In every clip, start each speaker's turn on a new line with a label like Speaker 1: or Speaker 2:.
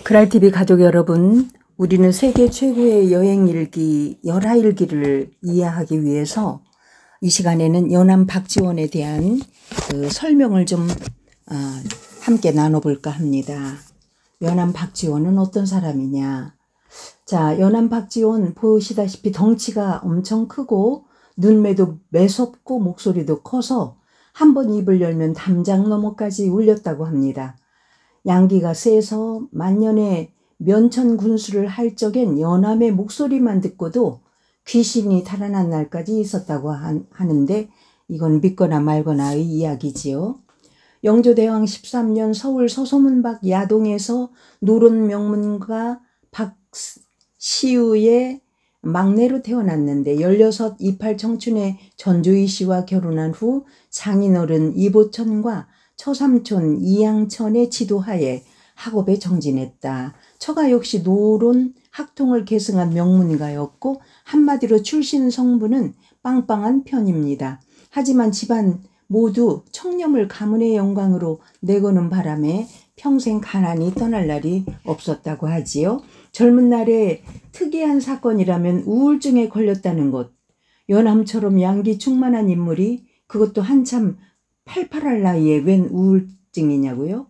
Speaker 1: 그랄TV 가족 여러분, 우리는 세계 최고의 여행일기 열하일기를 이해하기 위해서 이 시간에는 연암 박지원에 대한 설명을 좀 함께 나눠볼까 합니다. 연암 박지원은 어떤 사람이냐? 자, 연암 박지원 보시다시피 덩치가 엄청 크고 눈매도 매섭고 목소리도 커서 한번 입을 열면 담장 너머까지 울렸다고 합니다. 양기가 세서 만년에 면천 군수를 할 적엔 연암의 목소리만 듣고도 귀신이 달아난 날까지 있었다고 하는데 이건 믿거나 말거나의 이야기지요. 영조대왕 13년 서울 서소문 밖 야동에서 노론 명문가 박시우의 막내로 태어났는데 16 28 청춘에 전조희 씨와 결혼한 후 장인어른 이보천과 처삼촌 이양천의 지도하에 학업에 정진했다. 처가 역시 노론 학통을 계승한 명문가였고 한마디로 출신 성분은 빵빵한 편입니다. 하지만 집안 모두 청렴을 가문의 영광으로 내거는 바람에 평생 가난이 떠날 날이 없었다고 하지요. 젊은 날에 특이한 사건이라면 우울증에 걸렸다는 것. 연암처럼 양기 충만한 인물이 그것도 한참 팔팔할 나이에 웬 우울증이냐고요?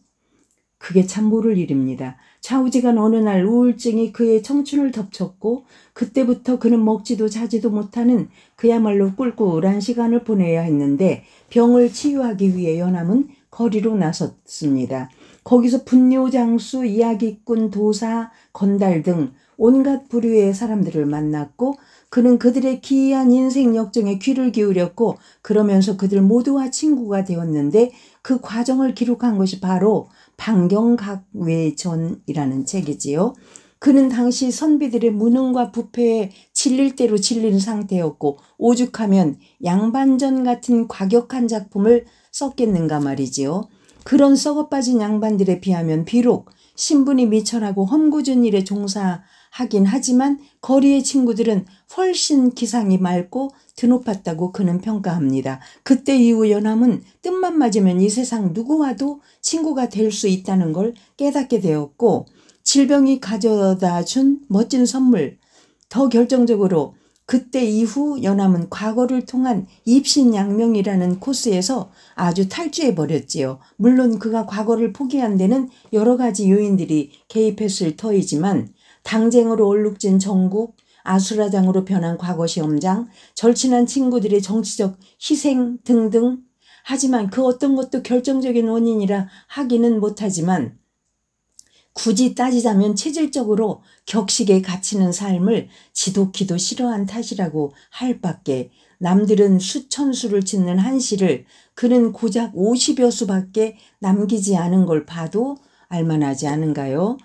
Speaker 1: 그게 참 모를 일입니다. 좌우지간 어느 날 우울증이 그의 청춘을 덮쳤고 그때부터 그는 먹지도 자지도 못하는 그야말로 꿀꿀한 시간을 보내야 했는데 병을 치유하기 위해 연암은 거리로 나섰습니다. 거기서 분뇨장수, 이야기꾼, 도사, 건달 등 온갖 부류의 사람들을 만났고 그는 그들의 기이한 인생 역정에 귀를 기울였고 그러면서 그들 모두와 친구가 되었는데 그 과정을 기록한 것이 바로 방경각외전이라는 책이지요. 그는 당시 선비들의 무능과 부패에 질릴 대로 질린 상태였고 오죽하면 양반전 같은 과격한 작품을 썼겠는가 말이지요. 그런 썩어빠진 양반들에 비하면 비록 신분이 미천하고 험구준 일에 종사하긴 하지만 거리의 친구들은 훨씬 기상이 맑고 드높았다고 그는 평가합니다. 그때 이후 연암은 뜻만 맞으면 이 세상 누구와도 친구가 될 수 있다는 걸 깨닫게 되었고 질병이 가져다 준 멋진 선물, 더 결정적으로 그때 이후 연암은 과거를 통한 입신양명이라는 코스에서 아주 탈주해버렸지요. 물론 그가 과거를 포기한 데는 여러 가지 요인들이 개입했을 터이지만 당쟁으로 얼룩진 정국, 아수라장으로 변한 과거 시험장, 절친한 친구들의 정치적 희생 등등. 하지만 그 어떤 것도 결정적인 원인이라 하기는 못하지만 굳이 따지자면 체질적으로 격식에 갇히는 삶을 지독히도 싫어한 탓이라고 할 밖에 남들은 수천 수를 짓는 한시를 그는 고작 50여 수밖에 남기지 않은 걸 봐도 알만하지 않은가요?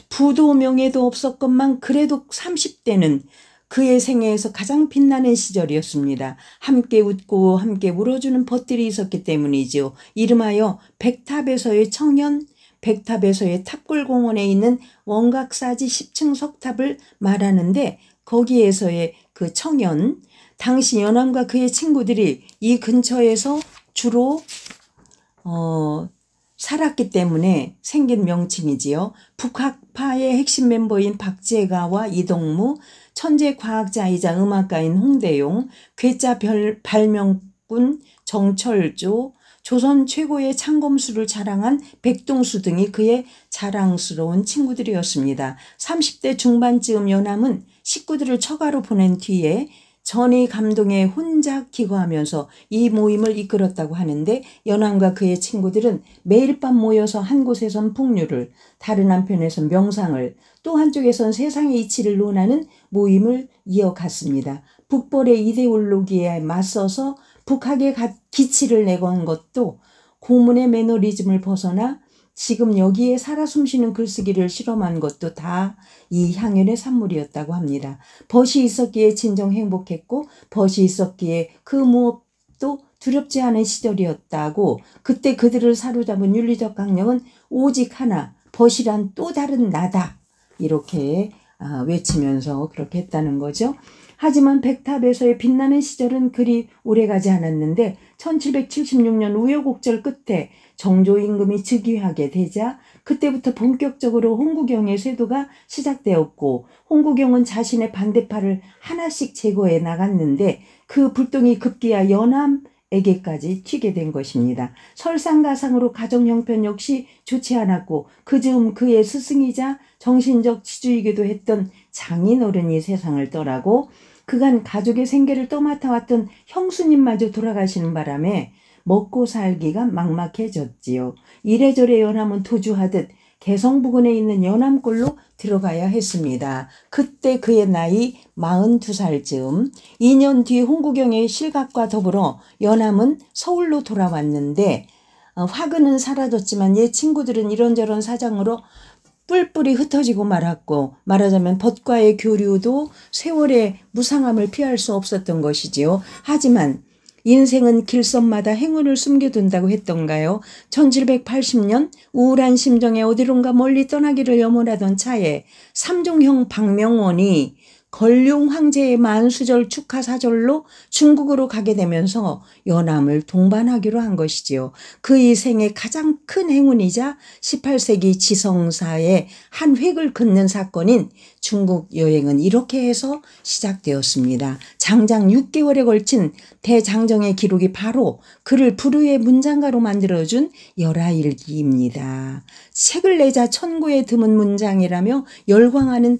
Speaker 1: 부도 명예도 없었건만 그래도 30대는 그의 생애에서 가장 빛나는 시절이었습니다. 함께 웃고 함께 울어주는 벗들이 있었기 때문이지요. 이름하여 백탑에서의 청년, 백탑에서의 탑골공원에 있는 원각사지 10층 석탑을 말하는데 거기에서의 그 청년, 당시 연암과 그의 친구들이 이 근처에서 주로 살았기 때문에 생긴 명칭이지요. 북학파의 핵심 멤버인 박재가와 이동무, 천재 과학자이자 음악가인 홍대용, 괴짜 발명꾼 정철조, 조선 최고의 창검술을 자랑한 백동수 등이 그의 자랑스러운 친구들이었습니다. 30대 중반쯤 연암은 식구들을 처가로 보낸 뒤에 전의 감동에 혼자 기거하면서 이 모임을 이끌었다고 하는데 연암과 그의 친구들은 매일 밤 모여서 한 곳에선 풍류를, 다른 한편에선 명상을, 또 한쪽에선 세상의 이치를 논하는 모임을 이어갔습니다. 북벌의 이데올로기에 맞서서 북학의 기치를 내건 것도 고문의 매너리즘을 벗어나 지금 여기에 살아 숨쉬는 글쓰기를 실험한 것도 다 이 향연의 산물이었다고 합니다. 벗이 있었기에 진정 행복했고 벗이 있었기에 그 무엇도 두렵지 않은 시절이었다고 그때 그들을 사로잡은 윤리적 강령은 오직 하나, 벗이란 또 다른 나다. 이렇게 외치면서 그렇게 했다는 거죠. 하지만 백탑에서의 빛나는 시절은 그리 오래가지 않았는데 1776년 우여곡절 끝에 정조 임금이 즉위하게 되자 그때부터 본격적으로 홍구경의 쇄도가 시작되었고 홍구경은 자신의 반대파를 하나씩 제거해 나갔는데 그 불똥이 급기야 연암에게까지 튀게 된 것입니다. 설상가상으로 가정 형편 역시 좋지 않았고 그 즈음 그의 스승이자 정신적 지주이기도 했던 장인어른이 세상을 떠나고 그간 가족의 생계를 떠맡아왔던 형수님마저 돌아가시는 바람에 먹고 살기가 막막해졌지요. 이래저래 연암은 도주하듯 개성 부근에 있는 연암골로 들어가야 했습니다. 그때 그의 나이 42살쯤 2년 뒤 홍구경의 실각과 더불어 연암은 서울로 돌아왔는데 화근은 사라졌지만 옛 친구들은 이런저런 사정으로 뿔뿔이 흩어지고 말았고 말하자면 벗과의 교류도 세월의 무상함을 피할 수 없었던 것이지요. 하지만 인생은 길섬마다 행운을 숨겨둔다고 했던가요? 1780년 우울한 심정에 어디론가 멀리 떠나기를 염원하던 차에 삼종형 박명원이 걸륭 황제의 만수절 축하사절로 중국으로 가게 되면서 연암을 동반하기로 한 것이지요. 그의 생의 가장 큰 행운이자 18세기 지성사의 한 획을 긋는 사건인 중국 여행은 이렇게 해서 시작되었습니다. 장장 6개월에 걸친 대장정의 기록이 바로 그를 불후의 문장가로 만들어준 열하일기입니다. 책을 내자 천고에 드문 문장이라며 열광하는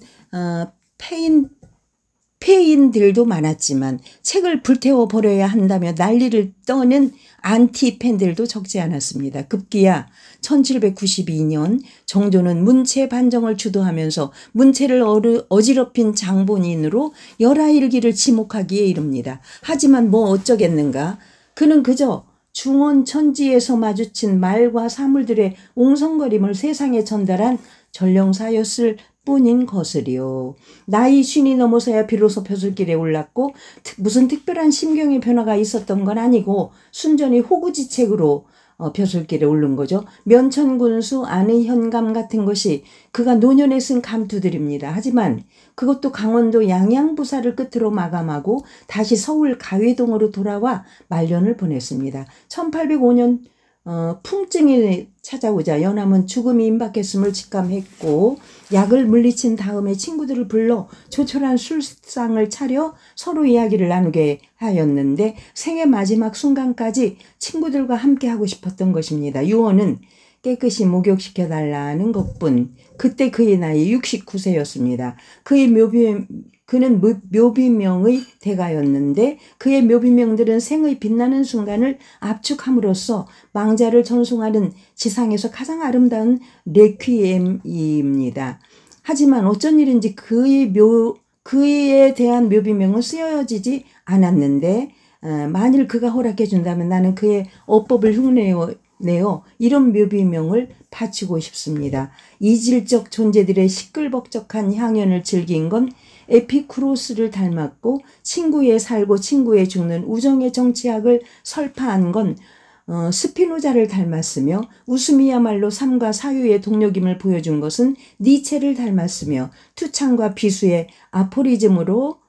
Speaker 1: 폐인들도 많았지만 책을 불태워 버려야 한다며 난리를 떠는 안티 팬들도 적지 않았습니다. 급기야 1792년 정조는 문체 반정을 주도하면서 문체를 어지럽힌 장본인으로 열하일기를 지목하기에 이릅니다. 하지만 뭐 어쩌겠는가. 그는 그저 중원천지에서 마주친 말과 사물들의 옹성거림을 세상에 전달한 전령사였을 뿐인 것을요. 나이 50이 넘어서야 비로소 벼슬길에 올랐고 무슨 특별한 심경의 변화가 있었던 건 아니고 순전히 호구지책으로 벼슬길에 오른 거죠. 면천군수 안의 현감 같은 것이 그가 노년에 쓴 감투들입니다. 하지만 그것도 강원도 양양부사를 끝으로 마감하고 다시 서울 가회동으로 돌아와 말년을 보냈습니다. 1805년 풍증이 찾아오자 연암은 죽음이 임박했음을 직감했고 약을 물리친 다음에 친구들을 불러 조촐한 술상을 차려 서로 이야기를 나누게 하였는데 생의 마지막 순간까지 친구들과 함께하고 싶었던 것입니다. 유언은 깨끗이 목욕시켜달라는 것뿐. 그때 그의 나이 69세였습니다. 그는 묘비명의 대가였는데 그의 묘비명들은 생의 빛나는 순간을 압축함으로써 망자를 전송하는 지상에서 가장 아름다운 레퀴엠입니다. 하지만 어쩐 일인지 그에 대한 묘비명은 쓰여지지 않았는데 만일 그가 허락해 준다면 나는 그의 어법을 흉내내어 이런 묘비명을 바치고 싶습니다. 이질적 존재들의 시끌벅적한 향연을 즐긴 건 에피쿠로스를 닮았고 친구에 살고 친구에 죽는 우정의 정치학을 설파한 건 스피노자를 닮았으며 웃음이야말로 삶과 사유의 동력임을 보여준 것은 니체를 닮았으며 투창과 비수의 아포리즘으로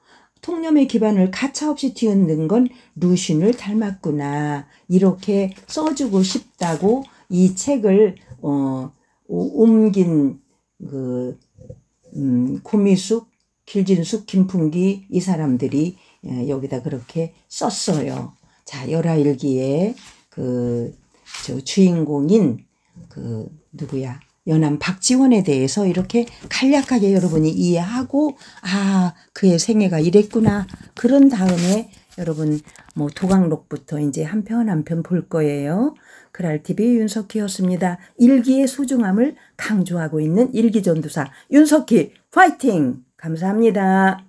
Speaker 1: 통념의 기반을 가차없이 뒤흔든 건 루신을 닮았구나. 이렇게 써주고 싶다고 이 책을 옮긴 고미숙, 길진숙, 김풍기 이 사람들이 여기다 그렇게 썼어요. 자, 열하일기의 저 주인공인 누구야? 연암 박지원에 대해서 이렇게 간략하게 여러분이 이해하고 그의 생애가 이랬구나. 그런 다음에 여러분 뭐 도강록부터 이제 한 편 한 편 볼 거예요. 그랄TV 윤석희였습니다. 일기의 소중함을 강조하고 있는 일기전도사 윤석희 파이팅! 감사합니다.